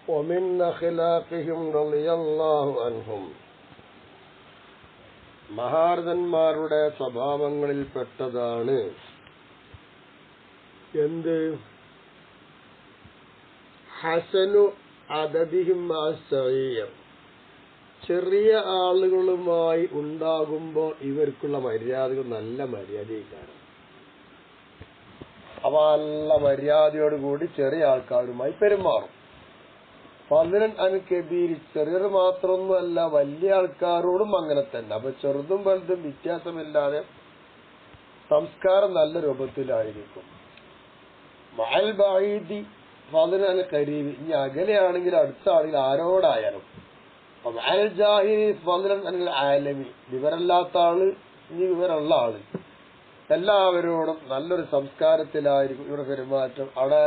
ومن أخلاقهم رضي الله عنهم മഹാരഥന്മാരുടെ സ്വഭാവങ്ങളിൽപ്പെട്ടതാണ് എന്ത്? ഹസനു അദദിഹിം അസ്സഗീർ, ചെറിയ ആളുകളുമായി ഉണ്ടാകുമ്പോൾ ഇവർക്കുള്ള മര്യാദകൾ നല്ല മര്യാദയാണ്. അവ നല്ല മര്യാദയോടുകൂടി ചെറിയ ആൾക്കാരുമായി പെരുമാറും. ഫദ്ലൻ അൻ കബീർ, ചെറിയത് മാത്രമൊന്നുമല്ല വലിയ ആൾക്കാരോടും അങ്ങനെ തന്നെ. അപ്പൊ ചെറുതും വലുതും വ്യത്യാസമില്ലാതെ സംസ്കാരം നല്ല രൂപത്തിലായിരിക്കും. മഅൽ ബഈദി ഫദ്ലൻ അൻ ഖരീബ്, ഇനി അകലെയാണെങ്കിൽ അടുത്ത ആളിൽ ആരോടായാലും. മഅൽ ജാഹിലി ഫദ്ലൻ അൻ ആലമി, വിവരമില്ലാത്ത ആള് ഇനി വിവരമുള്ള ആള്, എല്ലാവരോടും നല്ലൊരു സംസ്കാരത്തിലായിരിക്കും ഇവരുടെ പെരുമാറ്റം. അവിടെ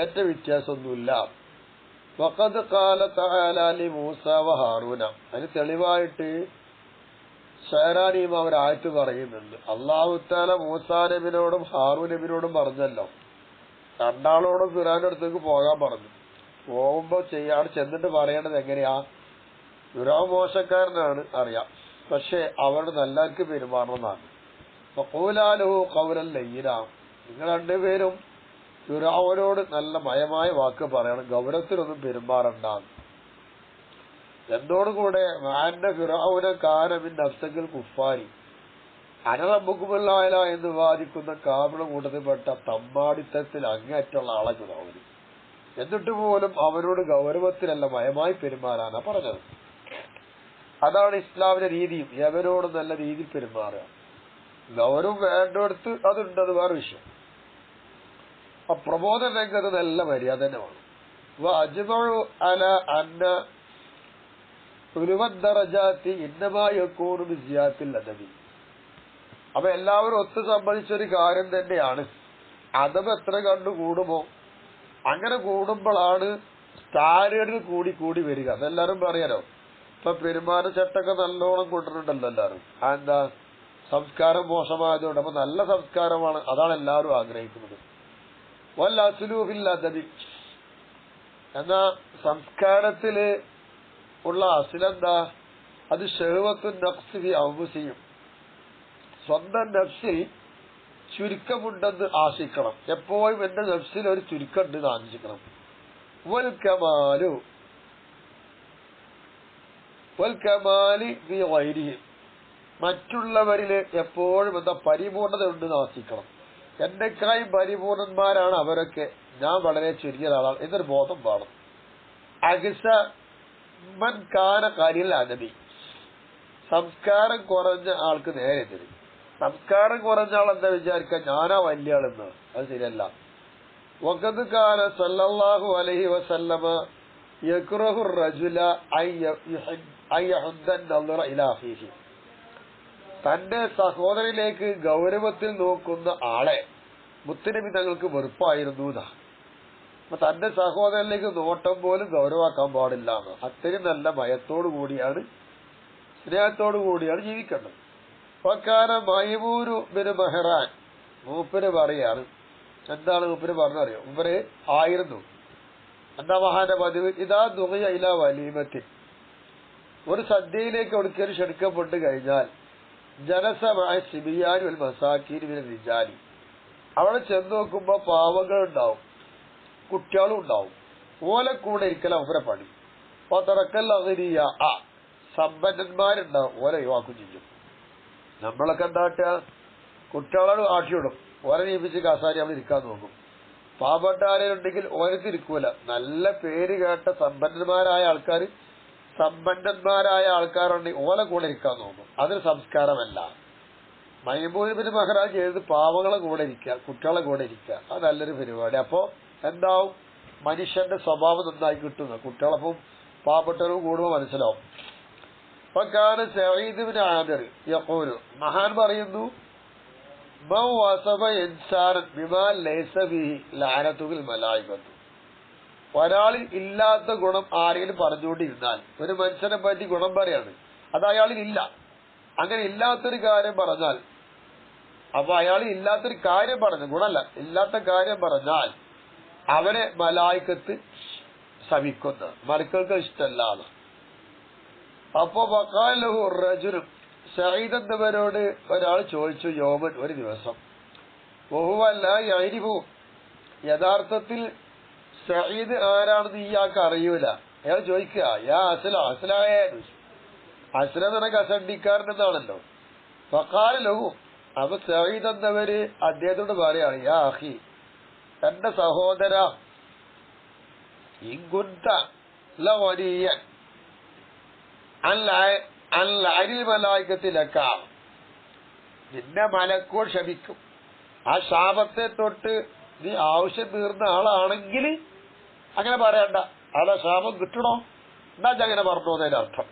ഏറ്റ വ്യത്യാസമൊന്നുമില്ല. വഖദ് ഖാല തആല ലി മൂസ വ ഹാറൂന, അതിന് തെളിവായിട്ട് ഷഅറാനിയും അവർ ആയത്ത് പറയുന്നുണ്ട്. അല്ലാഹു തആല മൂസാ നബിയോടും ഹാറൂൻ നബിയോടും പറഞ്ഞല്ലോ, രണ്ടാളോടും ഫിർഔന്റെ അടുത്തേക്ക് പോകാൻ പറഞ്ഞു. പോകുമ്പോ അവിടെ ചെന്നിട്ട് പറയേണ്ടത് എങ്ങനെയാ? ഫിർഔൻ മോശക്കാരനാണ് അറിയാം, പക്ഷെ അവരുടെ നല്ലവർക്ക് പെരുമാറണമെന്നാണ്. ഫഖൂലാ ലഹു ഖൗലൻ ലയ്യിനാ, നിങ്ങൾ രണ്ടുപേരും ഫിർഔനോട് നല്ല മയമായ വാക്ക് പറയണം, ഗൗരവത്തിലൊന്നും പെരുമാറണ്ട. എന്നോടുകൂടെ മാന്റെ ഫിർഔന കാന മിൻ നഫ്സൽ കുഫാരി, അന റബ്ബുക്കുമുൽ അഅ്ല എന്ന് വാദിക്കുന്ന കാഫിറുടെ കൂട്ടത്തിൽപ്പെട്ട തമ്മാടിത്തത്തിൽ അങ്ങേയറ്റുള്ള ആളെ ഫിർഔൻ. എന്നിട്ട് പോലും അവരോട് ഗൗരവത്തിലല്ല മയമായി പെരുമാറാനാ പറഞ്ഞത്. അതാണ് ഇസ്ലാമിന്റെ രീതിയും, എവരോട് നല്ല രീതിയിൽ പെരുമാറുക. ഗൗരവം വേണ്ടടുത്ത് അതുണ്ട്, അത് വേറെ വിഷയം. പ്രബോധന രംഗത്ത് നല്ല മര്യാദ തന്നെ വേണം. അപ്പൊ എല്ലാവരും ഒത്തു സംബന്ധിച്ചൊരു കാര്യം തന്നെയാണ്. അതവ് എത്ര കണ്ടു കൂടുമോ അങ്ങനെ കൂടുമ്പോഴാണ് സ്റ്റാൻഡേർഡിൽ കൂടി കൂടി വരിക. അതെല്ലാരും പറയാലോ. ഇപ്പൊ പെരുമാറ്റച്ചട്ടൊക്കെ നല്ലോണം കൊണ്ടിട്ടുണ്ടല്ലോ എല്ലാവരും. അതെന്താ? സംസ്കാരം മോശമായതുകൊണ്ട്. അപ്പൊ നല്ല സംസ്കാരമാണ്, അതാണ് എല്ലാവരും ആഗ്രഹിക്കുന്നത്. എന്നാ സംസ്കാരത്തില് ഉള്ള അസിലെന്താ? അത് ഷഹ്വത്തുൻ നഫ്സി ഫി അൻഫുസിഹിം, സ്വന്തം നഫ്സിൽ ചുരുക്കമുണ്ടെന്ന് ആശിക്കണം. എപ്പോഴും എന്റെ നഫ്സിൽ ഒരു ചുരുക്കമുണ്ട് എന്ന് ആശിക്കണം. വൽ കമാലി ഫി ഗൈരിഹിം, മറ്റുള്ളവരില് എപ്പോഴും എന്താ പരിപൂർണത ഉണ്ടെന്ന് ആശിക്കണം. എന്റെക്കായി പരിപൂർണന്മാരാണ് അവരൊക്കെ, ഞാൻ വളരെ ചുരുങ്ങിയ ആളാണ് എന്നൊരു ബോധം വേണം. അഗസ മൻ കാന ഖലീൽ അദബി, സംസ്കാരം കുറഞ്ഞ ആൾക്ക് നേരെ തരും. സംസ്കാരം കുറഞ്ഞ ആൾ എന്താ വിചാരിക്കുക, ഞാനാ വലിയ ആളെന്ന്. അത് ശരിയല്ല. വഖദ് കാന സല്ലല്ലാഹു അലൈഹി വസല്ലമ യക്റഹു റജുല അയ്യഹുദ്ദൻ നളറ ഇലാ അഖീഹി, തന്റെ സഹോദരനിലേക്ക് ഗൗരവത്തിൽ നോക്കുന്ന ആളെ മുത്തുനബി തങ്ങൾക്ക് വെറുപ്പായിരുന്നു. അപ്പൊ തന്റെ സഹോദരനിലേക്ക് നോട്ടം പോലും ഗൗരവാക്കാൻ പാടില്ല എന്ന്. അത്രയും നല്ല ഭയത്തോടു കൂടിയാണ്, സ്നേഹത്തോടു കൂടിയാണ് ജീവിക്കേണ്ടത്. വക്കാന മൈമൂനു ബിൻ മെഹ്റാൻ, മൂപ്പര് പറയാണ്. എന്താണ് മൂപ്പര് പറഞ്ഞറിയോ? മൂപ്പര് ആയിരുന്നു എന്താ മഹാന്റെ പതിവ്, ഇതാ ദുഖിയ ഇലാ വലീമത്തിൽ, ഒരു സദ്യയിലേക്ക് ഒടുക്കൽ ക്ഷണിക്കപ്പെട്ട് കഴിഞ്ഞാൽ ജനസമായ സിബിയാനി വൽ മസാക്കീനി മിനർ റിജാലി, അവിടെ ചെന്ന് നോക്കുമ്പോ പാവങ്ങൾ ഉണ്ടാവും, കുട്ടികളും ഉണ്ടാവും. ഓലെ കൂടെ ഇരിക്കല അവരെ പണി. അപ്പൊ തറക്കൽ അഗരിയ, സമ്പന്നന്മാരുണ്ടാവും, ഓലെ ഒഴിവാക്കും ചെയ്യും. നമ്മളൊക്കെ എന്താട്ടാ, കുട്ടികളോട് ആട്ടിയിടും, ഓരെ നിയമിച്ച് കാസാരി അവിടെ ഇരിക്കാൻ നോക്കും. പാവപ്പെട്ട ആരെയുണ്ടെങ്കിൽ ഓരത്ത് ഇരിക്കൂല. നല്ല പേര് കേട്ട സമ്പന്നന്മാരായ ആൾക്കാരുണ്ടെങ്കിൽ ഓലെ കൂടെ ഇരിക്കാൻ നോക്കും. അതൊരു സംസ്കാരമല്ല. മൈമൂൻ ബിൻ മെഹ്റാൻ ചെയ്തത് പാവങ്ങളെ കൂടെ ഇരിക്കുക, കുട്ടികളെ കൂടെ ഇരിക്കുക. അത് നല്ലൊരു പരിപാടി. അപ്പൊ എന്താവും, മനുഷ്യന്റെ സ്വഭാവം നന്നായി കിട്ടുന്നു. കുട്ടികളപ്പം പാവപ്പെട്ടവരും കൂടുമ്പോൾ മനസ്സിലാവും. അപ്പൊ കാരണം സഈദ് ബിൻ ആമിർ യഖൂലു, മഹാൻ പറയുന്നു, മൻ വസഫ ഇൻസാനൻ ബിമാ ലൈസ ഫീഹി ലഅനതുൽ മലായികത്തു, ഒരാളിൽ ഇല്ലാത്ത ഗുണം ആരെങ്കിലും പറഞ്ഞുകൊണ്ടിരുന്നാൽ, ഒരു മനുഷ്യനെ പറ്റി ഗുണം പറയാണ്, അത് അയാളിൽ ഇല്ല. അങ്ങനെ ഇല്ലാത്തൊരു കാര്യം പറഞ്ഞാൽ, അപ്പൊ അയാളിൽ ഇല്ലാത്തൊരു കാര്യം പറഞ്ഞു, ഗുണമല്ല, ഇല്ലാത്ത കാര്യം പറഞ്ഞാൽ അവനെ മലായികത്ത് ശമിക്കുന്ന, മലക്കുകൾക്ക് ഇഷ്ടമല്ലാന്ന്. അപ്പൊ വഖാലഹു റജുലും, സഈദ് എന്നവരോട് ഒരാൾ ചോദിച്ചു, യോമൻ ഒരു ദിവസം, വഹുവല്ല യഅരിഫു, യഥാർത്ഥത്തിൽ സഈദ് ആരാണെന്ന് ഇയാൾക്ക് അറിയൂല. അയാൾ ചോദിക്കുക, യാ അസ്ല, അസ്ലായ, അസ്ല എന്ന് പറഞ്ഞ കസണ്ടിക്കാരനെന്നാണല്ലോ. ഫഖാല ലഹു, അപ്പൊ സഈദ് എന്നവര് അദ്ദേഹത്തോട് പറയാണ്, യാ അഖി, എന്റെ സഹോദര, ഇൻകുന്ത ലഗനിയൻ അനിൽ മലായികത്തിലക്ക, നിന്നെ മലക്കോട് ശപിക്കും. ആ ശാപത്തെ തൊട്ട് നീ ആവശ്യം തീർന്ന ആളാണെങ്കിൽ അങ്ങനെ പറയണ്ട, അവിടെ ശാപം കിട്ടണോ എന്നാ അങ്ങനെ പറഞ്ഞോന്നതിന്റെ അർത്ഥം.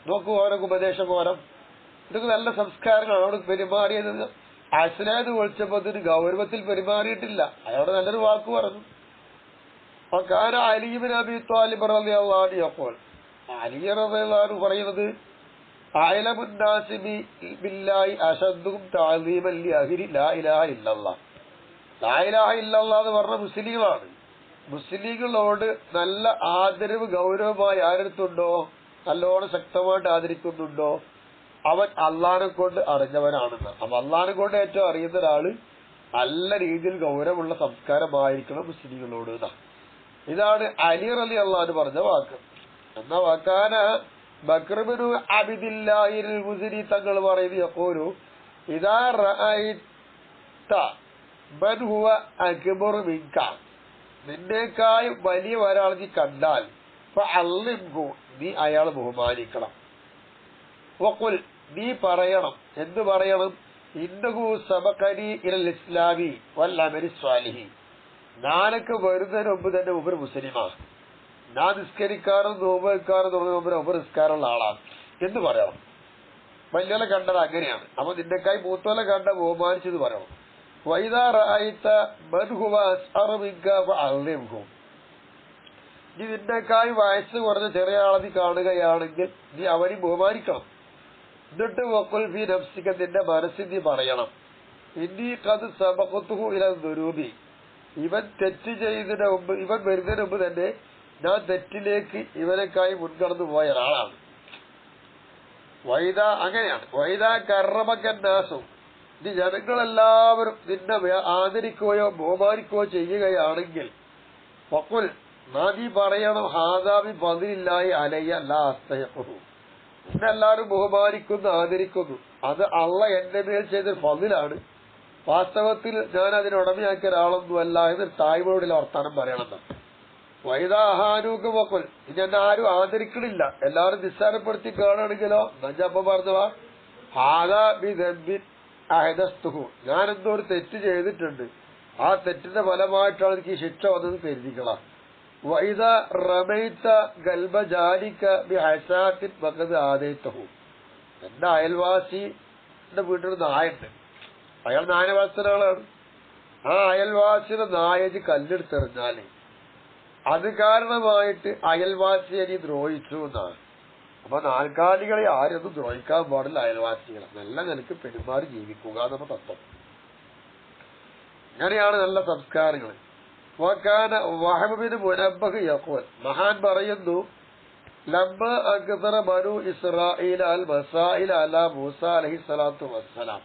നോക്കൂ ഓരോ ഉപദേശം പോരം, ഇതൊക്കെ നല്ല സംസ്കാരങ്ങളാണ്. അവിടെ പെരുമാറിയത് അസ്ലാദ് വിളിച്ചപ്പോ ഗൗരവത്തിൽ പെരുമാറിയിട്ടില്ല, അയാളോട് നല്ലൊരു വാക്ക് പറഞ്ഞു. കാന അലി ഇബ്നു അബീ ത്വാലിബ് റളിയല്ലാഹു അൻഹു യഖൂൽ, അലി റളിയല്ലാഹു അൻഹു പറയുന്നത്, അഅലമുൻ നാസി ബില്ലാഹി അശദ്ദുഹും തഅദീമൻ ലിഅഹ്ലി ലാ ഇലാഹ ഇല്ലല്ലാഹ്. ലാ ഇലാഹ ഇല്ലല്ലാഹ് എന്ന് പറഞ്ഞ മുസ്ലിങ്ങളാണ്. മുസ്ലിങ്ങളോട് നല്ല ആദരവ് ഗൗരവമായി ആരെടുത്തുണ്ടോ, നല്ലോണം ശക്തമായിട്ട് ആദരിക്കുന്നുണ്ടോ, അവൻ അള്ളാഹിനെ കൊണ്ട് അറിഞ്ഞവനാണെന്ന്. അപ്പൊ അള്ളാഹിനെ കൊണ്ട് ഏറ്റവും അറിയുന്ന ഒരാള് നല്ല രീതിയിൽ ഗൗരവമുള്ള സംസ്കാരമായിരിക്കണം മുസ്ലിങ്ങളോട്. ഇതാണ് അലി റളിയല്ലാഹു അൻഹു പറഞ്ഞ വാക്ക്. എന്ന വാക്കാന ബക്ർ ഇബ്നു അബ്ദില്ലാഹിൽ മുസ്രി തങ്ങൾ പറയുന്നത്, യഖൂലു ഇദാ റഅയ്ത മൻ ഹുവ അക്ബർ മിൻക, നിന്നേക്കാൾ വലിയ ഒരാൾ നീ കണ്ടാൽ ഫഅല്ലിംഹു, നീ അയാളെ ബഹുമാനിക്കണം. വഖുൽ, നീ പറയണം, എന്ത് പറയണം, ഇന്നഹു സബഖനി ഇലൽ ഇസ്ലാമി വൽ അമലി സ്വാലിഹി, ഞാനൊക്കെ വരുന്നതിന് മുമ്പ് തന്നെ ഉപർ മുസ്ലിമാണ്, ഞാൻ നിസ്കരിക്കാറും നോമ്പെടുക്കാറും തുടങ്ങിയ മുമ്പ് നിസ്കാരമുള്ള ആളാണ് എന്ന് പറയണം. വലിയ കണ്ടത് അങ്ങനെയാണ്. അപ്പൊ നിന്നെക്കായി മൂത്തോലെ കണ്ട ബഹുമാനിച്ചത് പറയണം. വൈദാ റഅയ്ത മൻ ഹുവ അസ്അറ മിൻക ഫഅല്ലിംഹു, നീ നിന്നെക്കായി വയസ്സ് കുറഞ്ഞ ചെറിയ ആളെ നീ കാണുകയാണെങ്കിൽ നീ അവനെ ബഹുമാനിക്കണം. എന്നിട്ട് വഖുൽ ഫീ നഫ്സിക, നിന്റെ മനസ്സിൽ നീ പറയണം, ഇന്നി ഖദ് സബഖതുഹു ഇലൽ ദുനൂബി, ഇവൻ തെറ്റ് ചെയ്തതിന് മുമ്പ്, ഇവൻ വരുന്നതിന് മുമ്പ് തന്നെ ഞാൻ തെറ്റിലേക്ക് ഇവനേക്കായി മുൻകടന്നു പോയ ഒരാളാണ്. വൈദ അങ്ങനെയാണ്. വൈദ കറമക്കന്നാസും, നീ ജനങ്ങളെല്ലാവരും നിന്നെ ആദരിക്കുകയോ ബഹുമാനിക്കുകയോ ചെയ്യുകയാണെങ്കിൽ വഖുൽ, നീ പറയണം, ഹാദാബി ഫദ്ലില്ലാഹി അലയ്യ ലാ അസ്തഹിഖുഹു, എന്നെ എല്ലാവരും ബഹുമാനിക്കുന്നു ആദരിക്കുന്നു, അത് അള്ളാഹ് എന്റെ മേൽ ചെയ്തൊരു ഫദ്ലാണ്, വാസ്തവത്തിൽ ഞാൻ അതിന് ഉടമയാക്കിയ ഒരാളൊന്നുമല്ല എന്ന് തായ്മയോടുള്ള വർത്താനം പറയണം. വൈദാഹാനൂക്ക് വഖുൽ, ഇനി എന്നെ ആരും ആദരിക്കണില്ല, എല്ലാവരും നിസ്സാരപ്പെടുത്തി കാണുകയാണെങ്കിലോ നജപ്പ പറഞ്ഞവാ ഹാദാ ബിദംബിൻ അഹദസ്തുഹു, ഞാൻ എന്തോ ഒരു തെറ്റ് ചെയ്തിട്ടുണ്ട്, ആ തെറ്റിന്റെ ഫലമായിട്ടാണ് എനിക്ക് ശിക്ഷ വന്നത് കരുതിക്കളാം. വൈദ റമൈത ഗൽബ ജാലിക ബിഹസാത്തിൻ വഖദ് ആദൈതഹു, എന്റെ അയൽവാസിന്റെ വീട്ടിൽ നായുണ്ട്, അയാൾ നായവാസനാളാണ്, ആ അയൽവാസിയുടെ നായജ് കല്ലെടുത്തെറിഞ്ഞാല് അത് കാരണമായിട്ട് അയൽവാസിയെ നീ ദ്രോഹിച്ചു എന്നാണ്. അപ്പൊ നാൽക്കാലികളെ ആരൊന്നും ദ്രോഹിക്കാൻ പാടില്ല, അയൽവാസികളെ നല്ല നിലക്ക് പെരുമാറി ജീവിക്കുക എന്ന തത്വം. അങ്ങനെയാണ് നല്ല സംസ്കാരങ്ങൾ. വഹബ് ബിൻ മുനബ്ബഹ് യഖൂൽ, മഹാൻ പറയുന്നു, ലമ്മ അക്സറ ബനു ഇസ്രാഈൽ അൽ മസാഇൽ അലാ മൂസ അലൈഹിസ്സലാത്തു വസ്സലാം,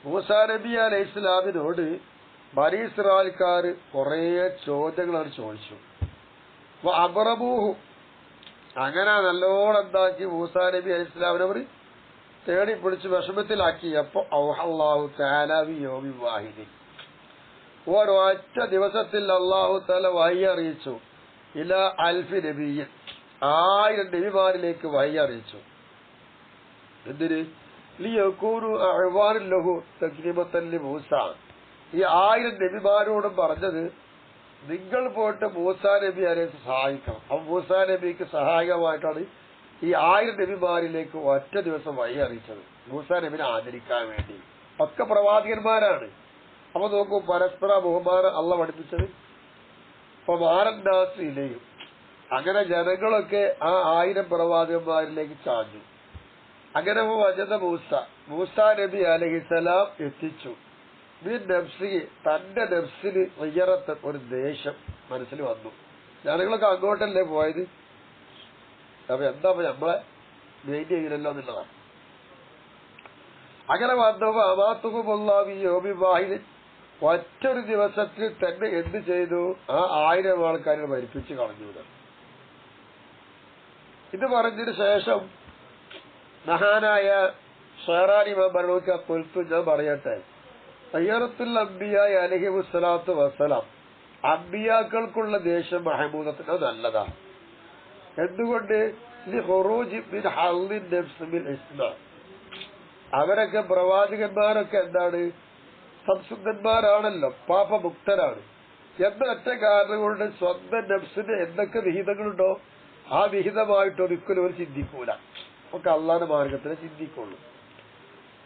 മൂസാ നബി അലൈഹിസ്സലാമിനോട് ബനി ഇസ്രായേൽക്കാർ കുറെ ചോദ്യങ്ങളാണ് ചോദിച്ചു. അബ്റബൂഹു, അങ്ങനെ നല്ലോണം എന്താക്കി മൂസാ നബി അലൈഹിസ്സലാമിനെ അവർ തേടി പിടിച്ച് വിഷമത്തിലാക്കിയപ്പോ ഔഹല്ലാഹു തആല ബി യൗമിൻ വാഹിദിൻ, ഒരൊറ്റ ദിവസത്തിൽ അല്ലാഹു തആല വഹി അറിയിച്ചു, ഇലാ അൽഫി നബിയ്യിൻ, 1000 നബിമാരിലേക്ക് വഹി അറിയിച്ചു. എന്തിന്? ലിയകൂനു അഅ്വാനൻ ലഹു തക്രീമത്തൻ ലിമൂസ, ഈ 1000 നബിമാരോടും പറഞ്ഞത് നിങ്ങൾ പോയിട്ട് മൂസാ നബി അലൈഹി സഹായിക്കണം. അപ്പൊ മൂസാ നബിക്ക് സഹായകമായിട്ടാണ് ഈ 1000 നബിമാരിലേക്ക് ഒറ്റ ദിവസം വഴി അറിയിച്ചത്, മൂസാ നബിനെ ആദരിക്കാൻ വേണ്ടി. ഒക്കെ പ്രവാചകന്മാരാണ്. അപ്പൊ നോക്കൂ, പരസ്പര ബഹുമാനം അള്ളാഹ് പഠിപ്പിച്ചത്. അപ്പൊ മാരന്നാസിലെയും അങ്ങനെ ജനങ്ങളൊക്കെ ആ 1000 പ്രവാചകന്മാരിലേക്ക് ചാഞ്ഞു. അങ്ങനെ വജദ മൂസാ നബി അലൈഹിസ്സലാം എത്തിച്ചു. തന്റെ നഫ്സിന് ഒരു ദേഷ്യം മനസ്സിൽ വന്നു. ജനങ്ങളൊക്കെ അങ്ങോട്ടല്ലേ പോയത്. അപ്പൊ എന്താ നമ്മളെ മെയിൻ ചെയ്യില്ലല്ലോ എന്നുള്ളതാണ്. അങ്ങനെ വന്നപ്പോ അമാത്തുകുമുള്ളാഹിദ് ഒറ്റൊരു ദിവസത്തിൽ തന്നെ എന്ത് ചെയ്തു? ആ 1000 ആൾക്കാരെ മരിപ്പിച്ച് കളഞ്ഞു. ഇത് പറഞ്ഞതിന് ശേഷം മഹാനായ ഷെഹറാനി പറഞ്ഞു, കൊൽത്തു ഞാൻ പറയട്ടെ, തയ്യറത്തുൽ അംബിയ അലൈഹിമുസ്സലാത്തു വസ്സലാം അംബിയാക്കൾക്കുള്ള ദേഷ്യം മഹമൂദത്തിന് നല്ലതാണ്. എന്തുകൊണ്ട്? അവരൊക്കെ പ്രവാചകന്മാരൊക്കെ എന്താണ്? സംശുദ്ധന്മാരാണല്ലോ, പാപമുക്തരാണ് എന്നൊറ്റ കാരണം കൊണ്ട് സ്വന്തം നഫ്സിന് എന്തൊക്കെ വിഹിതങ്ങളുണ്ടോ ആ വിഹിതമായിട്ട് ഒരിക്കലും ഒരു ചിന്തിക്കൂല. ഒക്കെ അള്ളാന്റെ മാർഗത്തിനെ ചിന്തിക്കുള്ളൂ.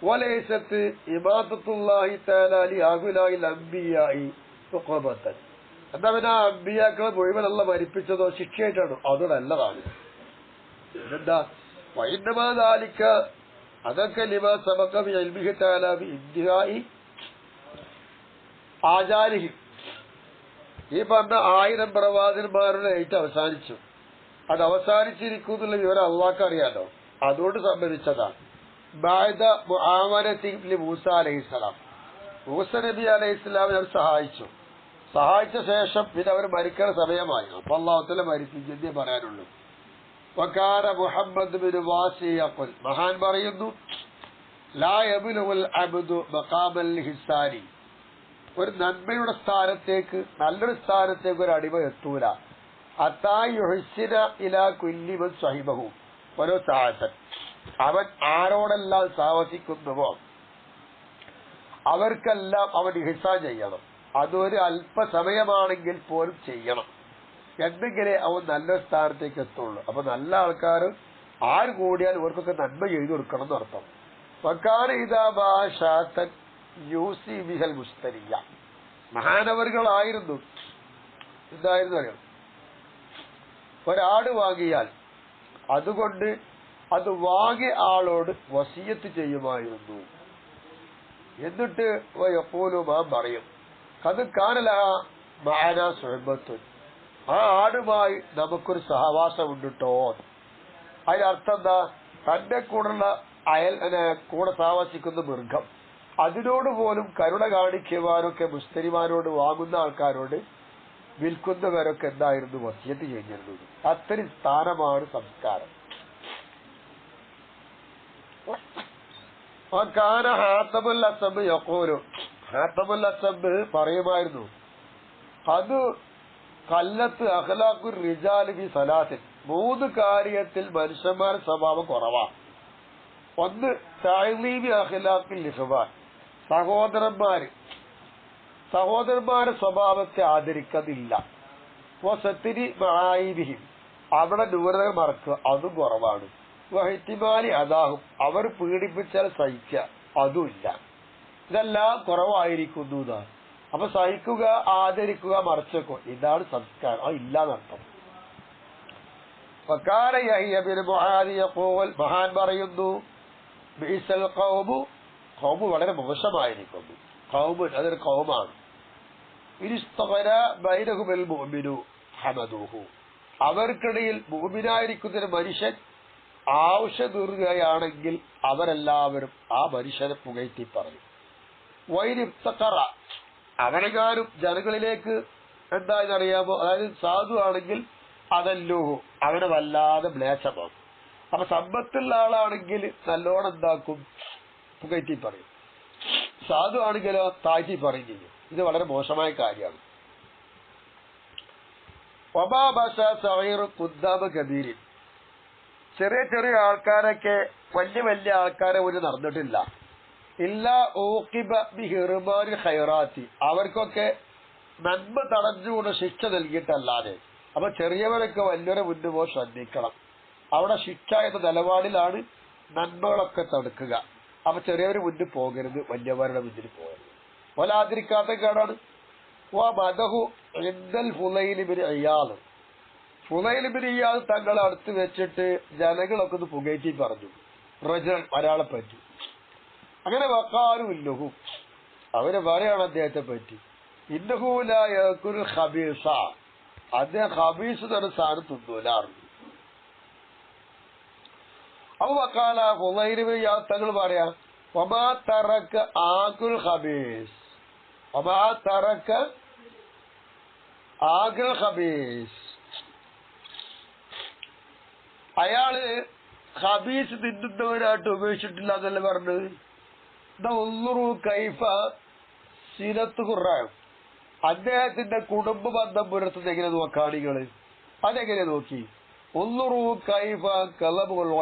വലൈസത്ത് ഇബാദത്തുല്ലാഹി തആല ലി അഹ്ലാഇൽ അംബിയാഇ തുഖബത്തൻ. എന്താ പിന്നെ ആ അംബിയാക്കളെ മുഴുവനുള്ള മരിപ്പിച്ചതോ ശിക്ഷയായിട്ടാണ്? അത് നല്ലതാണ്. എന്താ വൈന്നമാ ദാലിക അതൊക്കെ ലിമാ സബഖ ബി ഇൽമിഹി തആല ബി ഇന്തിഹാഇ ആജാലിഹി. ഈ പറഞ്ഞ 1000 പ്രവാചകന്മാരുടെ ഏറ്റ് അവസാനിച്ചു. അത് അവസാനിച്ചിരിക്കുന്നുള്ള വിവരം അള്ളാഹ്ക്ക് അറിയാലോ. അതുകൊണ്ട് സംഭവിച്ചതാണ്. ബഅദ മുആവനതി മൂസ അലൈഹിസ്സലാം, മൂസ നബി അലൈഹിസ്സലാമിനെ അവർ സഹായിച്ച ശേഷം പിന്നെ അവർ മരിക്കുന്ന സമയമായി. അപ്പൊ അല്ലാഹു തആല മരിപ്പിച്ചെന്നേ പറയാനുള്ളൂ. വകാന മുഹമ്മദ് ബിൻ വാസി യഖുൽ, മഹാൻ പറയുന്നു, ലാ യബ്ലുഗുൽ അബ്ദു മഖാമൽ ഹിസാനി, ഒരു നന്മയുടെ സ്ഥാനത്തേക്ക്, നല്ലൊരു സ്ഥാനത്തേക്ക് ഒരു അടിമ എത്തൂല. അത്താ യുഹ്സിന ഇലാ കുല്ലി മൻ സ്വഹിബഹു വലോ സഅതൻ, അവൻ ആരോടെല്ലാം സാവസിക്കുന്നുവോ അവർക്കെല്ലാം അവൻ ഇഹ്സാൻ ചെയ്യണം. അതൊരു അല്പസമയമാണെങ്കിൽ പോലും ചെയ്യണം. എന്തെങ്കിലേ അവൻ നല്ലൊരു സ്ഥാനത്തേക്ക് എത്തുള്ളൂ. അപ്പൊ നല്ല ആൾക്കാർ ആര് കൂടിയാൽ ഇവർക്കൊക്കെ നന്മ ചെയ്തു കൊടുക്കണം എന്നർത്ഥം. വക്കാന ഇദാ ബാശാതൻ യൂസി ബിഹൽ മുസ്തരിയ, മഹാനവറുകളായിരുന്നു എന്തായിരുന്നു അറിയാം, ഒരാട് വാങ്ങിയാൽ അതുകൊണ്ട് അത് വാങ്ങിയ ആളോട് വസിയത്ത് ചെയ്യുമായിരുന്നു. എന്നിട്ട് എപ്പോഴും ആ പറയും, അത് കാനല മഅനാ സുഹബത്തുൻ, ആ ആടുമായി നമുക്കൊരു സഹവാസം ഉണ്ടിട്ടോ. അതിനർത്ഥം എന്താ? തന്റെ കൂടെയുള്ള കൂടെ താമസിക്കുന്ന മൃഗം, അതിനോട് പോലും കരുണ കാണിക്കുവാനൊക്കെ മുസ്തരിമാരോട്, വാങ്ങുന്ന ആൾക്കാരോട്, വിൽക്കുന്നവരൊക്കെ എന്തായിരുന്നു വസിയത്ത് ചെയ്തിരുന്നത്. അത്രയും സ്ഥാനമാണ് സംസ്കാരം. ഹാത്തമുൽ അസബ് യഖൂലു, ഹാത്തമുൽ അസബ് പറയുമായിരുന്നു, അത് കല്ലത്ത് അഖ്ലാഖുർ റിജാലി ബി സലാത്തിൻ, 3 കാര്യത്തിൽ മനുഷ്യന്മാരുടെ സ്വഭാവം കുറവാണ്. ഒന്ന് തഅലീമി അഖ്ലാഖിൽ ഇഖ്വാൻ, സഹോദരന്മാരുടെ സ്വഭാവത്തെ ആദരിക്കുന്നില്ല. വസത്തിരി മആയിബിഹിം, അവിടെ ന്യൂനതകൾ മറക്കുക, അതും കുറവാണ്. വഹിത്തിമാലി അദാഹും, അവർ പീഡിപ്പിച്ചാൽ സഹിക്കുക, അതുമില്ല. ഇതെല്ലാം കുറവായിരിക്കുന്നു എന്നാണ്. അപ്പൊ സഹിക്കുക, ആദരിക്കുക, മറച്ചേക്കുക, ഇതാണ് സംസ്കാരം. അത് ഇല്ലാന്നർത്ഥം. വകാന യഹ്യ ബിൻ മുആദ് യഖൂൽ, മഹാൻ പറയുന്നു, ബിഇസൽ ഖൗമു, ഖൗമ് വളരെ മോശമായിരിക്കുന്നു. ഖൗമ് അതൊരു ഖൗമാണ്. ഇനിസ്തഗന ബൈനഹുൽ മുഅ്മിനു ഹമദുഹു, അവർക്കിടയിൽ മുഅ്മിനായിരിക്കുന്ന മനുഷ്യൻ ആവശ്യം തീർക്കുകയാണെങ്കിൽ അവരെല്ലാവരും ആ മനുഷ്യനെ പുകഴ്ത്തി പറയും. വൈനിഫ്തഖറ, അവനെങ്ങാനും ജനങ്ങളിലേക്ക് എന്താണെന്നറിയാമോ, അതായത് സാധു ആണെങ്കിൽ അതല്ലോഹു, അവനെ വല്ലാതെ മ്ലേച്ഛമാകും. അപ്പൊ സമ്പത്തുള്ള ആളാണെങ്കിൽ നല്ലോണം എന്താക്കും? പുകഴ്ത്തി പറയും. സാധു ആണെങ്കിലോ താഴ്ത്തി പറയും ചെയ്യും. ഇത് വളരെ മോശമായ കാര്യമാണ്. ചെറിയ ചെറിയ ആൾക്കാരൊക്കെ വലിയ വലിയ ആൾക്കാരെ ഒരു നടന്നിട്ടില്ല. ഇല്ലാ ഊഖിബ ബിഹിർമാനി ഖൈറാത്തി, അവർക്കൊക്കെ നന്മ തടഞ്ഞുകൊണ്ട് ശിക്ഷ നൽകിയിട്ടല്ലാതെ. അപ്പൊ ചെറിയവരൊക്കെ വലിയവരെ മുന്നിൽ പോയി ശ്രദ്ധിക്കണം. അവിടെ ശിക്ഷ എന്ന നിലപാടിലാണ് നന്മകളൊക്കെ തടുക്കുക. അപ്പൊ ചെറിയവര് മുന്നിൽ പോകരുത്, വലിയവരുടെ മുന്നിൽ പോകരുത്. ഒലാതിരിക്കാത്ത കേടാണ്. ഫുളൈൽ ബിൻ ഇയാദ് തങ്ങളെ അടുത്ത് വെച്ചിട്ട് ജനങ്ങളൊക്കെ ഒന്ന് പുകഴ്ത്തി പറഞ്ഞു, റജൽ ഒരാളെ പറ്റി. അങ്ങനെ വക്കാലും ഇല്ലഹു, അവര് പറയാണ് അദ്ദേഹത്തെ പറ്റി, ഇന്നഹു ലാ യഅകുൽ ഖബീസ, അദ്ദേഹം ഹബീസ് എന്ന സാധനം തിന്നൂലാറുണ്ട്. അപ്പൊ വക്കാല ഹുദൈർ തങ്ങൾ പറയാ ഒമാ തറക്ക ആകുൽ ഹബീസ്, ഒമാ തറക്ക ആകുൽ ഹബീസ്, അയാള് ഹബീസ് തിന്നുന്നവരായിട്ട് ഉപയോഗിച്ചിട്ടില്ല എന്നല്ലേ പറഞ്ഞത്. കൈഫ സിനത്ത് ഖുർആൻ, അദ്ദേഹത്തിന്റെ കുടുംബ ബന്ധം പുലർത്തുന്നത് എങ്ങനെ നോക്കാണികള്, അതെങ്ങനെ നോക്കി. ഒന്നുറൂ കൈഫ കലബുൽ,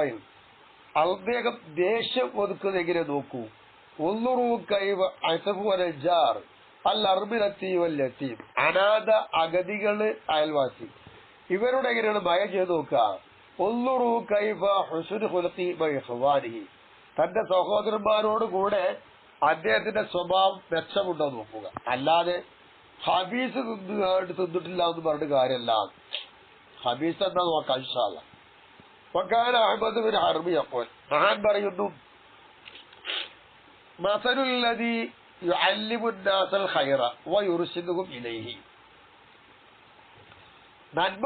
അദ്ദേഹം ദേഷ്യം ഒതുക്കുന്നത് എങ്ങനെ നോക്കൂ. ഒന്നുറൂ കൈഫ അസഫു അൽജാർ അൽ അർബിലത്തീം വല്ലത്തീം, അനാഥ അഗതികള് അയൽവാസി, ഇവരുടെ എങ്ങനെയാണ് ഭയം ചെയ്ത് നോക്കുക. ഒന്നുറൂ കൈഫ ഹുസ്നു ഖുൽഖി ബിഇഖ്വാനിഹി, തന്റെ സഹോദരന്മാരോട് കൂടെ അദ്ദേഹത്തിന്റെ സ്വഭാവം മെച്ചമുണ്ടോ നോക്കുക. അല്ലാതെ ഹബീസ് തിന്നിട്ടില്ല എന്ന് പറഞ്ഞിട്ട് കാര്യമല്ല. ഹബീസ് എന്താ നോക്കാം ഇൻഷാ അല്ലാഹ്. വകാന അഹ്മദ് ബിൻ ഹർബി യഖൂൽ, മഹാൻ പറയുന്നു, മസലുല്ലദീ യുഅല്ലിമു അന്നാസൽ ഖൈറ വയുർശിദുഹും ഇലൈഹി, നന്മ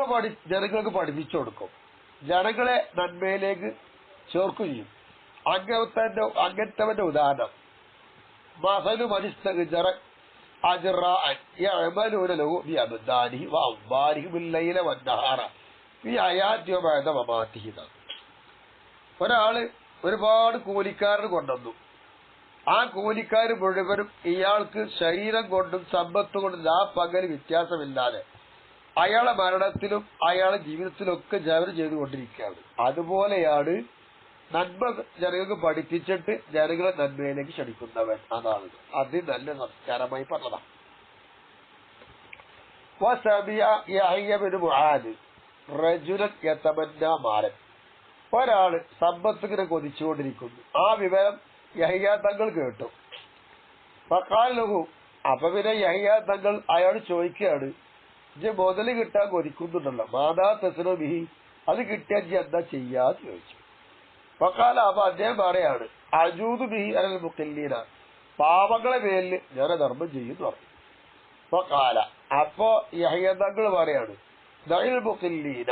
ജനങ്ങൾക്ക് പഠിപ്പിച്ചു കൊടുക്കും, ജനങ്ങളെ നന്മയിലേക്ക് ചേർക്കുകയും ചെയ്യും. അങ്ങനത്തവന്റെ ഉദാഹരണം മസലു മനിസ്തഗ്ജറ അജ്റാഅൻ യഅമലൂന ലഹു ബിഅബ്ദാനിഹി വഅംവാലിഹി ബില്ലൈല വന്നഹാറ ഫീ ഹയാതി വബഅദ മമാതിഹി. ഒരാള് ഒരുപാട് കൂലിക്കാരന് കൊണ്ടുവന്നു. ആ കൂലിക്കാർ മുഴുവനും ഇയാൾക്ക് ശരീരം കൊണ്ടും സമ്പത്ത് കൊണ്ടും പകൽ വ്യത്യാസമില്ലാതെ അയാളെ മരണത്തിലും അയാളെ ജീവിതത്തിലും ഒക്കെ ജാഗ്രത ചെയ്തുകൊണ്ടിരിക്കുകയാണ്. അതുപോലെയാണ് നന്മ ജനങ്ങൾക്ക് പഠിപ്പിച്ചിട്ട് ജനങ്ങളെ നന്മയിലേക്ക് ക്ഷണിക്കുന്നവൻ. അതാണ് അത് നല്ല സംസ്കാരമായി പറഞ്ഞതാണ്. ഒരാള് സമ്പത്തിനെ കൊതിച്ചുകൊണ്ടിരിക്കുന്നു. ആ വിവരം യഹ്യ തങ്ങൾ കേട്ടു. ഫഖാലഹു, അപ്പൊ പിന്നെ യഹ്യ തങ്ങൾ അയാൾ ചോദിക്കുകയാണ്, ഇജ്ജ് മുതല് കിട്ടാൻ കൊതിക്കുന്നുണ്ടല്ലോ, മാതാ തസ്നു ബിഹി, അത് കിട്ടിയാൽ ഇജ്ജ് എന്താ ചെയ്യാന്ന് ചോദിച്ചു. ഫഖാല, അപ്പൊ അദ്ദേഹം പറയാണ്, അജൂദു ബിഹി അലൽ മുഖല്ലീന, പാവങ്ങളെ മേലിൽ ഞാൻ ധർമ്മം ചെയ്യുന്നു പറഞ്ഞു. ഫഖാല, അപ്പൊ യഹ്യ തങ്ങൾ പറയാണ്, ദഇൽ മുഖല്ലീന,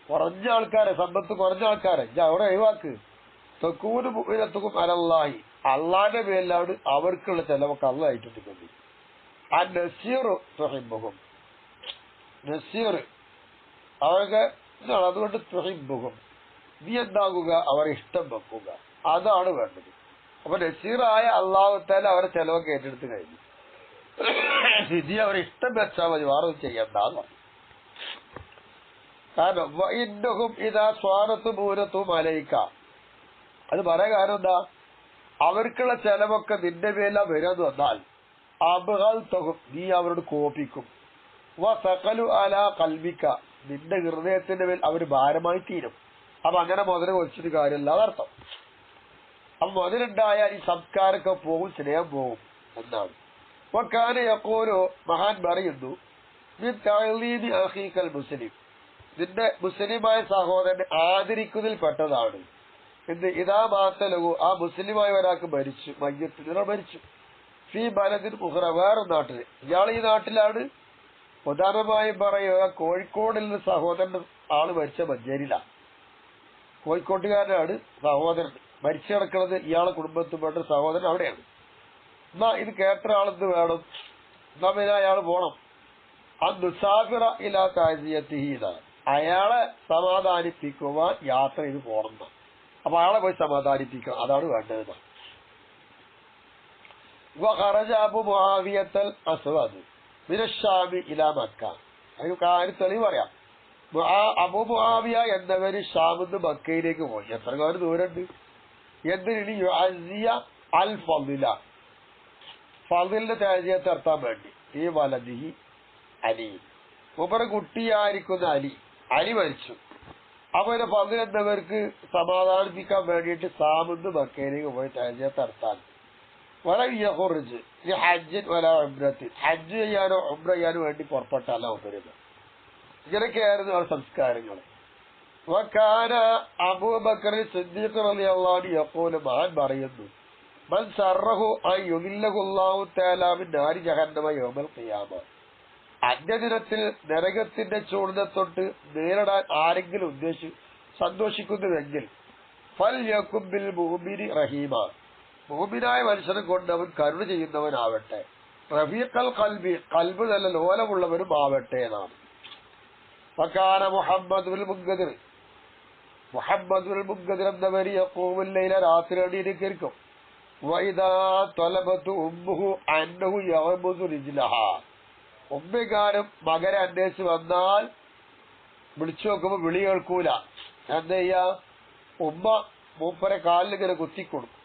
കുറഞ്ഞ ആൾക്കാരെ, സമ്പത്ത് കുറഞ്ഞ ആൾക്കാരെ അവിടെ ഒഴിവാക്ക്. തകൂനു മുഅ്മിനത്തുകും അലല്ലാഹി, അള്ളാന്റെ മേലിലാണ് അവർക്കുള്ള ചെലവൊക്കെ അള്ളാഹ് ഏറ്റെടുക്കുന്നത്. ആ നസീറു തുഹിബ്ബുഹും, നസീർ അവർക്ക് അതുകൊണ്ട് തുഹിബ്ബുഹും, നീ എന്താകുക, അവരെ ഇഷ്ടം വെക്കുക, അതാണ് വേണ്ടത്. അപ്പൊ നസീറായ അള്ളാഹു തആല അവരെ ചെലവൊക്കെ ഏറ്റെടുത്ത് കഴിഞ്ഞു. നീ അവരെ ഇഷ്ടം വെച്ചാൽ മതി, വേറെ ചെയ്യണ്ടെന്ന് പറഞ്ഞു. കാരണം വഇന്നഹും ഇദാ സ്വാറത്തു മൂനത്തും അലൈക, അത് പറയാൻ കാരണം എന്താ, അവർക്കുള്ള ചെലവൊക്കെ നിന്റെ മേല വരാന്ന് വന്നാൽ അബ്ഗൽതഹും, നീ അവരോട് കോപിക്കും. വസഖലു അലാ ഖൽബിക, നിന്റെ ഹൃദയത്തിന്റെ മേൽ അവർ ഭാരമായി തീരും. അപ്പൊ അങ്ങനെ മുതല് വെച്ചിട്ട് കാര്യമില്ല അതർത്ഥം. അപ്പൊ മുതലുണ്ടായാൽ ഈ സംസ്കാരമൊക്കെ പോകും, സ്നേഹം പോകും എന്നാണ്. വകാന യഖൂലു, മഹാൻ പറയുന്നു, മിൻ തഅലീമി അഖീകൽ മുസ്ലിം, നിന്റെ മുസ്ലിമായ സഹോദരനെ ആദരിക്കുന്നതിൽ പെട്ടതാണ് എന്ത്, ഇതാ മാത്തലഹു, ആ മുസ്ലിമായ ഒരാൾക്ക് മരിച്ചു, മയ്യത്ത് മരിച്ചു, ഫീ ബലദിൻ ഉഖ്റ, വേറെ നാട്ടില്, ഇയാൾ ഈ നാട്ടിലാണ്. ഉദാഹരണമായി പറയുക, കോഴിക്കോടിൽ നിന്ന് സഹോദരന്റെ ആള് മരിച്ച മഞ്ചേരിയിലാണ്, കോഴിക്കോട്ടുകാരനാണ് സഹോദരൻ മരിച്ചു കിടക്കുന്നത്, ഇയാളെ കുടുംബത്തിൽപ്പെട്ട സഹോദരൻ അവിടെയാണ്. എന്നാ ഇത് കേട്ട ആളെന്ത് വേണം, എന്നാ പിന്നെ അയാൾ പോണം. അന്നുസാഫിറ ഇലാ താസിയത്തിഹി, അയാളെ സമാധാനിപ്പിക്കുവാൻ യാത്ര ചെയ്ത് പോണം. അപ്പൊ അയാളെ പോയി സമാധാനിപ്പിക്കണം, അതാണ് വേണ്ടത്. വഖറജ അബു മുആവിയത്തൽ അസ്വദ് മിന ശാമി ഇലാ മക്ക, അതിന് കാര്യം തെളിവ് പറയാം. അബു മുആവിയ എന്നവര് ഷാമിന്ന് മക്കയിലേക്ക് പോയി. എത്ര കാലം ദൂരമുണ്ട്. എന്തിന്, യുഅസിയ അൽ ഫളില, ഫളിലിന്റെ താജിയത്ത് നടത്താൻ വേണ്ടി. ഈ വലദിഹി അലി, ഉപര കുട്ടിയായിരിക്കുന്ന അലി മരിച്ചു. അപ്പൊ ഇതിന്റെ ഫളിൽ എന്നവർക്ക് സമാധാനിപ്പിക്കാൻ വേണ്ടിയിട്ട് ഷാമിന്ന് മക്കയിലേക്ക് പോയി താജിയത്ത് നടത്താൻ. ഹജ്ജ് ചെയ്യാനോ ഉംറ ചെയ്യാനോ വേണ്ടി പുറപ്പെട്ടല്ല ഉപരുന്നത്. ഇങ്ങനെയൊക്കെയായിരുന്നു ആ സംസ്കാരങ്ങൾ. അബൂബക്കർ സിദ്ദീഖ് റളിയല്ലാഹു അൻഹു യഖൂലു, മഹാൻ പറയുന്നു, മൻ സറഹു അൻ യുദില്ലഹു അല്ലാഹു തആല മിൻ നാരി ജഹന്നമ യൗമൽ ഖിയാമ, അന്ത്യദിനത്തിൽ നരകത്തിന്റെ ചൂടിനെ തൊട്ട് നേരിടാൻ ആരെങ്കിലും സന്തോഷിക്കുന്നുവെങ്കിൽ ഫൽ യകുബിൽ മുഅ്മിനി റഹീമ, മുഅ്മിനായ മനുഷ്യനെ കൊണ്ട് അവൻ കരുണ ചെയ്യുന്നവനാവട്ടെ. റഫീഖൽ ഖൽബി, ഖൽബ് നല്ല ലോലമുള്ളവരും ആവട്ടെ എന്നാണ്. ഫകാന മുഹമ്മദ് ബിൻ മുൻകദിർ, മുഹമ്മദ് ബിൻ മുൻകദിർ എന്നവർ യഖൂമുൽ ലൈല, രാത്രി എണീറ്റിരിക്കും. വഇദാ തലബതു ഉമ്മുഹു അന്നഹു യഗ്മുസു റിജ്ലഹാ, ഉമ്മകാരും മകനെ അന്വേഷിച്ച് വന്നാൽ വിളിച്ചു നോക്കുമ്പോ വിളി കേൾക്കൂല. എന്താ ചെയ്യാ? ഉമ്മ മൂപ്പരെ കാലിലിങ്ങനെ കുത്തിക്കൊടുക്കും.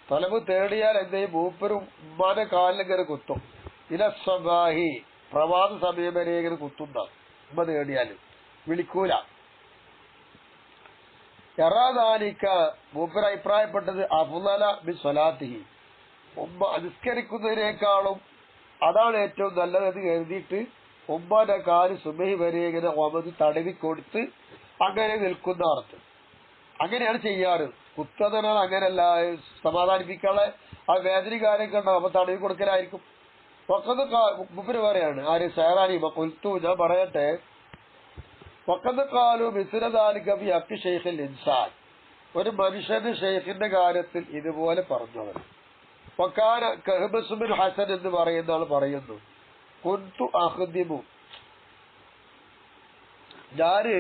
തലബ് തേടിയാൽ എന്ത് ചെയ്യും? മൂപ്പരും ഉമ്മാന്റെ കാലിലിങ്ങനെ കുത്തും. ഇലസ്വബാഹി, പ്രഭാത സമയം വരെ ഇങ്ങനെ കുത്തുന്ന ഉമ്മ തേടിയാല് വിളിക്കൂല. യറാദാലിക, മൂപ്പർ അഭിപ്രായപ്പെട്ടത് അഫ്ളല ബി സ്വലാത്തിഹി, ഉമ്മ നിസ്കരിക്കുന്നതിനേക്കാളും അതാണ് ഏറ്റവും നല്ലതെന്ന് കരുതിയിട്ട് ഉമ്മാന്റെ കാല് സുബഹി വരെ ഇങ്ങനെ ഒമത് തടവി കൊടുത്ത് അങ്ങനെ നിൽക്കുന്ന അർത്ഥം. അങ്ങനെയാണ് ചെയ്യാറ്. കുത്തനാൽ അങ്ങനെയല്ല, സമാധാനിപ്പിക്കാളെ ആ വേദനകാര്യം കണ്ടോ അപ്പൊ തടവി കൊടുക്കലായിരിക്കും. വക്കത് മുപ്പര് പറയാണ്, ആര്? സഹറാനി കൊൽത്തു, ഞാൻ പറയട്ടെ, വക്കത് കാലു മിസ്രദാലികബി അക്കി ഷെയ്ഖിൽ ഇൻസാൻ, ഒരു മനുഷ്യന്റെ ഷെയ്ഖിന്റെ കാര്യത്തിൽ ഇതുപോലെ പറഞ്ഞവർ. വക്കാന കഹ്ബസ് ബിൻ ഹസൻ എന്ന് പറയുന്ന ആൾ പറയുന്നു, കുന്തു അഖ്ദിമു, ഞാന്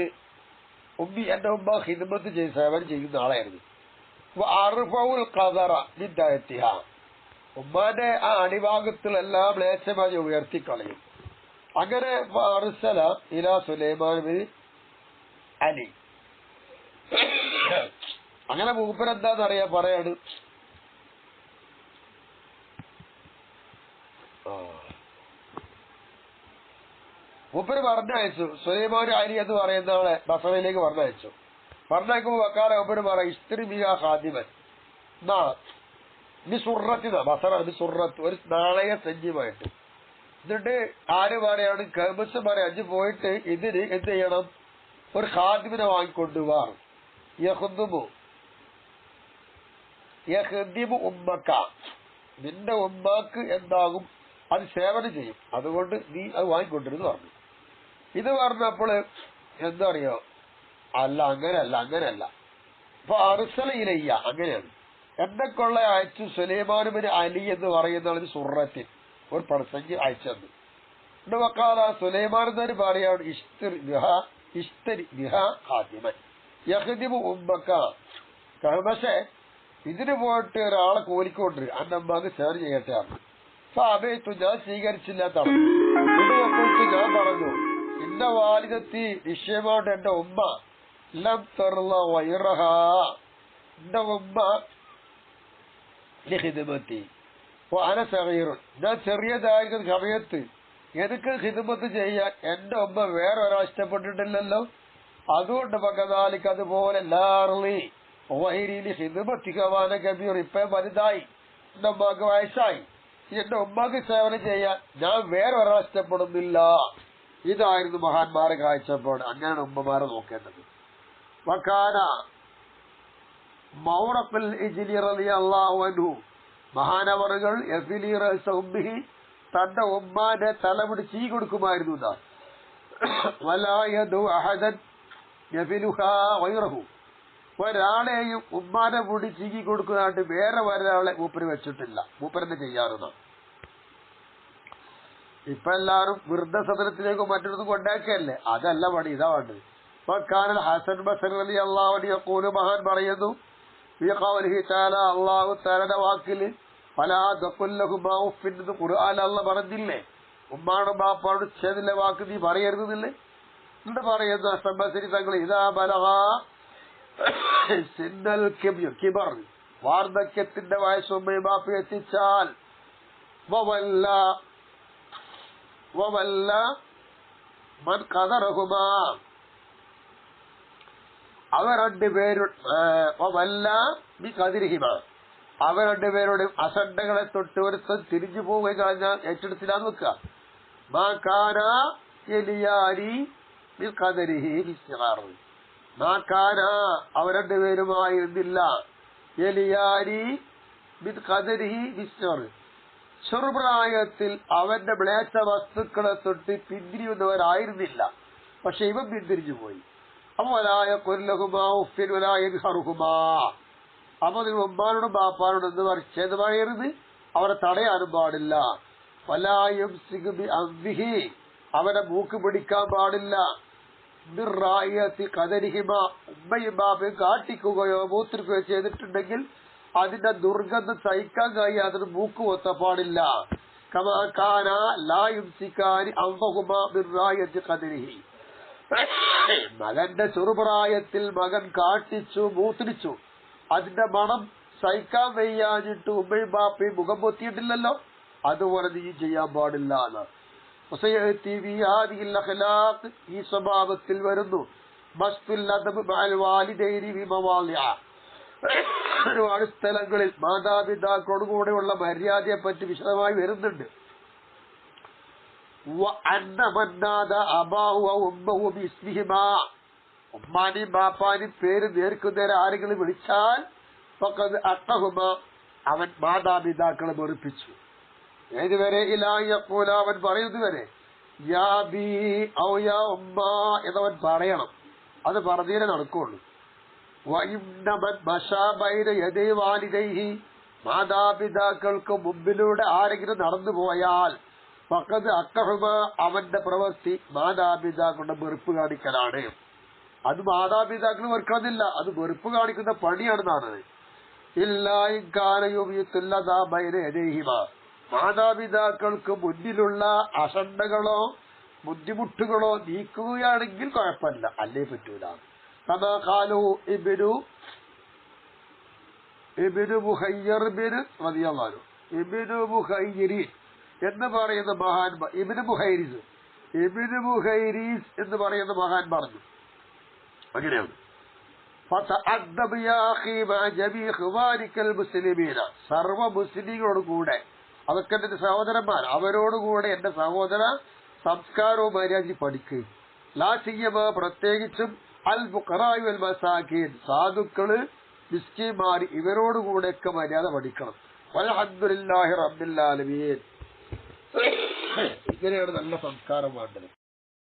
എന്റെ ഉമ്മ ഖിദ്മത്ത് ചെയ്ത് സേവനം ചെയ്യുന്ന ആളായിരുന്നു. അർഫഉൽ ഖദറ മിൻ തഹതിഹ, ഉമ്മാന്റെ ആ അടിഭാഗത്തിലെല്ലാം മ്ലേച്ഛമായി ഉയർത്തിക്കളയും. അങ്ങനെ അർസല ഇലാ സുലൈമാൻ ബിൻ അലി, അങ്ങനെ മൂപ്പരെന്താന്നറിയാ പറയാണ്, മൂപ്പര് പറഞ്ഞയച്ചു. സുലൈമാൻ അലി എന്ന് പറയുന്ന ആളെ ബസറയിലേക്ക് പറഞ്ഞയച്ചു. പറഞ്ഞയക്കുമ്പോ വക്കാല മൂപ്പര് പറ, ഇസ്ത്രി ബിഹാ ഖാദിമൻ, ബസറ സുറത്ത്, ഒരു നാണയ സഞ്ജീവമായിട്ട്. എന്നിട്ട് ആര് പറയാണ്? കബസ് പറയാം, അഞ്ച് പോയിട്ട് ഇതിന് എന്ത് ചെയ്യണം? ഒരു ഖാദിമിനെ വാങ്ങിക്കൊണ്ടുപോവാ. യഖ്ദിമു ഉമ്മക്ക, നിന്റെ ഉമ്മാക്ക് എന്താകും? അത് സേവനം ചെയ്യും, അതുകൊണ്ട് നീ അത് വാങ്ങിക്കൊണ്ടിരുന്നു പറഞ്ഞു. ഇത് പറഞ്ഞപ്പോൾ എന്താ അറിയോ? അല്ല, അങ്ങനെയല്ല. അപ്പൊ അർസലയിലയ്യ, അങ്ങനെയാണ്. എന്നെ കൊള്ള അയച്ചു സുലൈമാൻ ബിൻ അലി എന്ന് പറയുന്ന സുറത്തിൽ ഒരു പ്രസംഗി അയച്ചത്. എന്റെ വക്കാല സുലൈമാൻ എന്നൊരു പറയാണ്, ഇഷ്തരി ബിഹാ ഖാദിമൻ യഖ്ദിമു ഉമ്മക്ക. പക്ഷേ ഇതിന് പോയിട്ട് ഒരാളെ കൂലിക്കൊണ്ടിരി, അന്റെ അമ്മാക്ക് സേവനം ചെയ്യട്ടെ ആണ്. അപേത്തു, ഞാൻ സ്വീകരിച്ചില്ലാത്താണ്. ഞാൻ പറഞ്ഞു, ഇന്ന വാലിദത്തി, നിശ്ചയമായിട്ട് എന്റെ ഉമ്മ ലം തർള വൈറഹ, എന്റെ ഉമ്മ ലിഖിദ്മത്തി അന സഗീറുൻ, ഞാൻ ചെറിയതായിരിക്കുന്ന സമയത്ത് എനിക്ക് ഖിദ്മത്ത് ചെയ്യാൻ എന്റെ ഉമ്മ വേറെ ഒരാൾ ഇഷ്ടപ്പെട്ടിട്ടില്ലല്ലോ. അതുകൊണ്ട് പകതാലിക്ക് അതുപോലെ ലാർലി വൈരിലി ഖിദ്മത്തിക്കവാന കബീർ, ഇപ്പൊ വലുതായി, എന്റെ ഉമ്മാക്ക് വയസ്സായി, എന്റെ ഉമ്മാക്ക് സേവനം ചെയ്യാൻ ഞാൻ വേറെ ഒരാൾ ഇഷ്ടപ്പെടുന്നില്ല. ഇതായിരുന്നു മഹാന്മാരെ കാഴ്ചപ്പാട്. അങ്ങനെയാണ് ഉമ്മമാരെ നോക്കേണ്ടത്. വകാന മൗറഖുൽ ഇജ്ലി റളിയല്ലാഹു അൻഹു, മഹാനവറുകൾ യഫ്ലി റഅസ ഉമ്മിഹി, തന്റെ ഉമ്മാന്റെ തലമുടി ചീ കൊടുക്കുമായിരുന്നു. വലാ യദു അഹദൻ യഫ്ലുഹാ ഗൈറഹു, ഒരാളെയും ഉമ്മാന്റെ മുടി ചീകി കൊടുക്കുന്നതായിട്ട് വേറെ ഒരാളെ മൂപ്പര് വെച്ചിട്ടില്ല, മൂപ്പരെന്നെ ചെയ്യാറുണ്ട്. ഇപ്പൊ എല്ലാവരും വൃദ്ധസദനത്തിലേക്കും മറ്റൊന്നും കൊണ്ടാക്കിയല്ലേ, അതല്ല പണി, ഇതാ വേണ്ടത്. ഹസൻ ബസരി റളിയല്ലാഹു അൻഹു യഖൂലു, മഹാൻ പറയുന്നു, ഫീ ഖൗലിഹി തആല, അല്ലാഹു തആലയുടെ വാക്കിൽ, ഫലാ തഖുൽ ലഹുമാ ഉഫ്ഫിൻ, ഖുർആനിൽ അല്ലാഹു പറഞ്ഞില്ലേ, ഉമ്മാണോ ബാപ്പാണോ ചെയ്തില്ല വാക്ക് നീ പറയരുതെന്നില്ലേ. എന്നിട്ട് പറയുന്നു ഹസൻ ബസരി തങ്ങൾ, ഇദാ ബലഗാ സിന്നൽ കിബർ, വാർദ്ധക്യത്തിന്റെ വയസ്സ് ഉമ്മയും ബാപ്പയും എത്തിച്ചാൽ, വവല്ല മൻ ഖദറഹുമാ, അവർ രണ്ടുപേരുടെ അസണ്ടകളെ തൊട്ട് ഒരുത്തൻ തിരിഞ്ഞു പോവുകയും കഴിഞ്ഞാൽ ഏറ്റെടുത്തില്ലാന്ന് വെക്കുക. മാകാന എലിയാരി ബിൽ ഖദരിഹി ഫിസ്തിഗാർ, മാകാന അവർ രണ്ടുപേരുമായിരുന്നില്ല, എലിയാരി ബിൽ ഖദരിഹി ഫിസ്തിഗാർ, ചെറുപ്രായത്തിൽ അവന്റെ മ്ലേച്ഛ വസ്തുക്കളെ തൊട്ട് പിന്തിരിയുന്നവരായിരുന്നില്ല. പക്ഷെ ഇവൻ പിന്തിരിഞ്ഞു പോയി. അവലായ കൊല്ലഹുമാ ഉഫിനുലായ ഹറുഹുമാ. അപ്പൊ നിങ്ങൾ ഉമ്മാനോടും ബാപ്പാനോടും എന്ന് പറയരുത്, അവരെ തടയാനും പാടില്ല. വലായും സിഗ്ബി അന്തിഹി, അവരെ മൂക്ക് പിടിക്കാൻ പാടില്ല. കദരിഹിമ, ഉമ്മയും ബാപ്പയും കാട്ടിക്കുകയോ മൂത്രിക്കുകയോ ചെയ്തിട്ടുണ്ടെങ്കിൽ അതിന്റെ ദുർഗന്ധം സഹിക്കാൻ കഴിയാതെ മൂക്ക് കൊത്ത പാടില്ല. കമാകാന ലായും സിക്കാരി അംബഹുമ ബിർറായത്തി കദരിഹി. മകന്റെ ചെറുപ്രായത്തിൽ മകൻ കാട്ടിച്ചു മൂത്രിച്ചു, അതിന്റെ മണം സഹിക്കാൻ വയ്യാഞ്ഞിട്ട് ഉമ്മയും ബാപ്പയും മുഖം പൊത്തിയിട്ടില്ലല്ലോ, അതുപോലെ നീ ചെയ്യാൻ പാടില്ല എന്ന്. ഈ സ്വഭാവത്തിൽ വരുന്നു ഒരുപാട് സ്ഥലങ്ങളിൽ മാതാപിതാക്കളോട് കൂടെയുള്ള മര്യാദയെ പറ്റി വിശദമായി വരുന്നുണ്ട്. ഉമ്മാനെയും ബാപ്പാനെയും പേര് നേർക്കുന്നേരം ആരെങ്കിലും വിളിച്ചാൽ അവൻ മാതാപിതാക്കളെ വെറുപ്പിച്ചു. ഏതുവരെ? ഇലായപ്പൂല, അവൻ പറയുന്നതുവരെ യാ ബി ഔ യാ ഉമ്മ എന്നവൻ പറയണം. അത് പറഞ്ഞേ നടക്കുള്ളൂ. മാതാപിതാക്കൾക്ക് മുമ്പിലൂടെ ആരെങ്കിലും നടന്നു പോയാൽ ഫഖദ് അക്കഹുമ, അവന്റെ പ്രവൃത്തി മാതാപിതാക്കളുടെ വെറുപ്പ് കാണിക്കലാണ്. അത് മാതാപിതാക്കൾ വെറുക്കണമെന്നില്ല, അത് വെറുപ്പ് കാണിക്കുന്ന പണിയാണെന്നാണ്. മാതാപിതാക്കൾക്ക് മുന്നിലുള്ള അസണ്ടകളോ ബുദ്ധിമുട്ടുകളോ നീക്കുകയാണെങ്കിൽ കുഴപ്പമില്ല, അല്ലേ പറ്റൂല. കമാഖാലു ഇബ്നു മുഹയ്യിർ റളിയല്ലാഹു ഇബ്നു മുഹയ്യിരി എന്ന് പറയുന്ന മഹാൻ, ഇബ്നു മുഹൈരിസ് എന്ന് പറയുന്ന മഹാൻ പറഞ്ഞു. അങ്ങനെയാണ്. സർവ മുസ്ലിങ്ങളോട് കൂടെ, അതൊക്കെ എന്റെ സഹോദരന്മാർ, അവരോടുകൂടെ എന്റെ സഹോദര സംസ്കാരവും മര്യാദ പഠിക്കുക. ലാസിയ്യമ, പ്രത്യേകിച്ചും അൽ ഫുഖറാഇ വൽ മസാകീൻ, സാധുക്കള് മിസ്കീന്മാർ, ഇവരോടുകൂടെയൊക്കെ മര്യാദ പഠിക്കണം. വൽഹംദുലില്ലാഹി റബ്ബിൽ ആലമീൻ. ഇങ്ങനെയാണ് നല്ല സംസ്കാരം വേണ്ടത്.